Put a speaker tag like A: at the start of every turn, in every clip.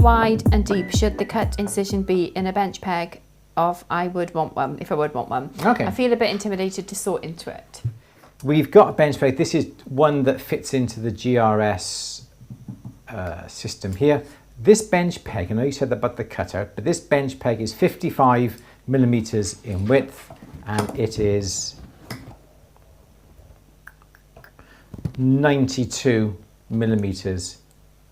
A: wide and deep should the cut incision be in a bench peg of I would want one, if I would want one?
B: Okay.
A: I feel a bit intimidated to sort into it.
B: We've got a bench peg. This is one that fits into the GRS system here. This bench peg, I know you said that about the cutout, but this bench peg is 55 millimeters in width, and it is 92 millimeters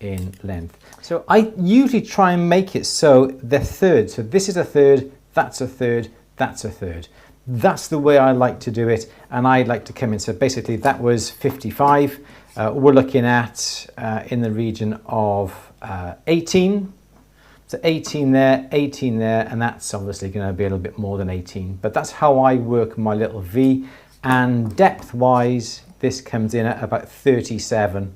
B: in length. So I usually try and make it so they're third. So this is a third, that's a third, that's a third. That's the way I like to do it, and I like to come in. So basically that was 55. We're looking at in the region of 18. So 18 there, 18 there, and that's obviously going to be a little bit more than 18. But that's how I work my little V. And depth-wise, this comes in at about 37.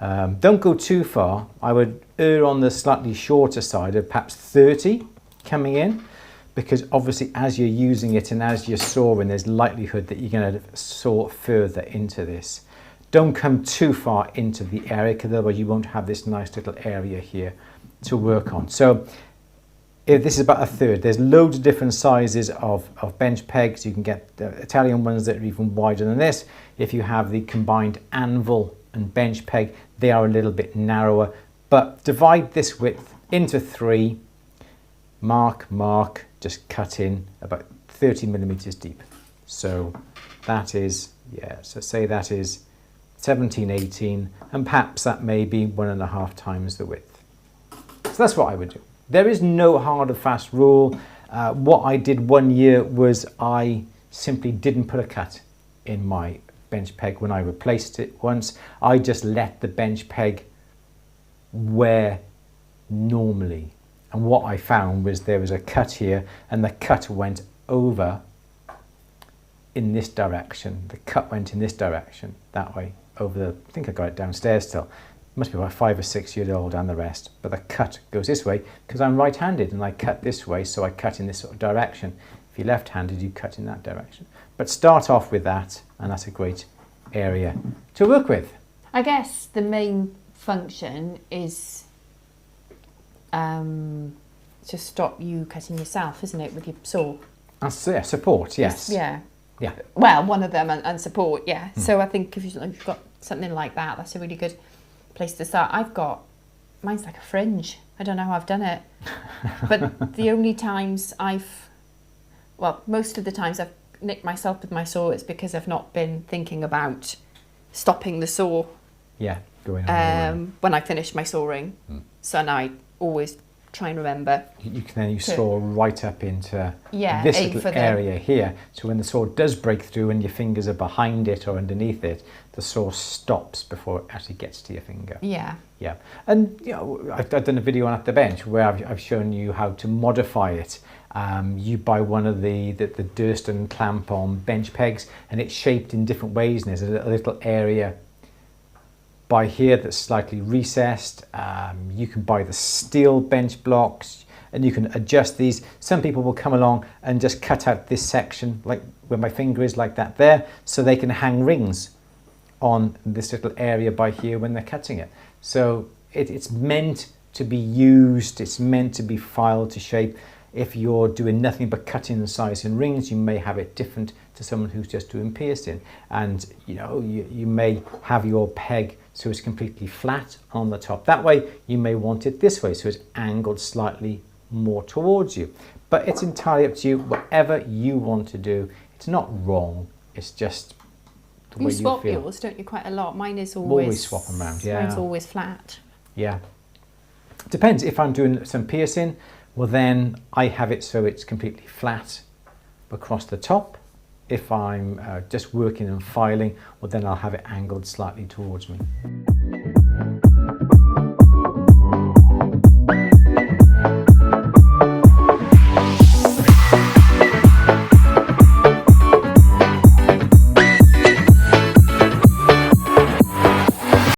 B: Don't go too far. I would err on the slightly shorter side of perhaps 30 coming in, because obviously as you're using it and as you're sawing, there's likelihood that you're going to saw further into this. Don't come too far into the area, because otherwise you won't have this nice little area here to work on. So if this is about a third, there's loads of different sizes of bench pegs. You can get the Italian ones that are even wider than this. If you have the combined anvil and bench peg, they are a little bit narrower, but divide this width into 3, mark, just cut in about 30 millimeters deep. So that is, yeah, so say that is 17, 18, and perhaps that may be 1.5 times the width. So that's what I would do. There is no hard or fast rule. What I did one year was I simply didn't put a cut in my bench peg when I replaced it once. I just let the bench peg wear normally. And what I found was there was a cut here, and the cut went over in this direction. The cut went in this direction, that way, over the, I think I got it downstairs still. It must be about 5 or 6 years old and the rest. But the cut goes this way because I'm right-handed and I cut this way, so I cut in this sort of direction. If you're left-handed, you cut in that direction. But start off with that, and that's a great area to work with.
A: I guess the main function is to stop you cutting yourself, isn't it, with your saw?
B: That's, yeah, support, yes.
A: Yeah.
B: Yeah.
A: Well, one of them, and support, yeah. So I think if you've got something like that, that's a really good place to start. Mine's like a fringe. I don't know how I've done it. But the only times most of the times I've nicked myself with my saw, it's because I've not been thinking about stopping the saw.
B: Yeah, going on.
A: When I finish my sawing. So now I always try and remember.
B: You saw right up into
A: this
B: little area here. So when the saw does break through and your fingers are behind it or underneath it, the saw stops before it actually gets to your finger.
A: Yeah.
B: Yeah. And you know, I've done a video on At the Bench where I've shown you how to modify it. You buy one of the Durston clamp-on bench pegs, and it's shaped in different ways, and there's a little area by here that's slightly recessed. You can buy the steel bench blocks, and you can adjust these. Some people will come along and just cut out this section, like where my finger is, like that there, so they can hang rings on this little area by here when they're cutting it. So it's meant to be used, it's meant to be filed to shape. If you're doing nothing but cutting and sizing rings, you may have it different to someone who's just doing piercing. And you know, you may have your peg so it's completely flat on the top. That way, you may want it this way, so it's angled slightly more towards you. But it's entirely up to you, whatever you want to do. It's not wrong, it's just the way you feel.
A: You swap yours, don't you, quite a lot? Mine is
B: always swap them around, yeah.
A: Mine's always flat.
B: Yeah. Depends. If I'm doing some piercing, well then I have it so it's completely flat across the top. If I'm just working and filing, well then I'll have it angled slightly towards me.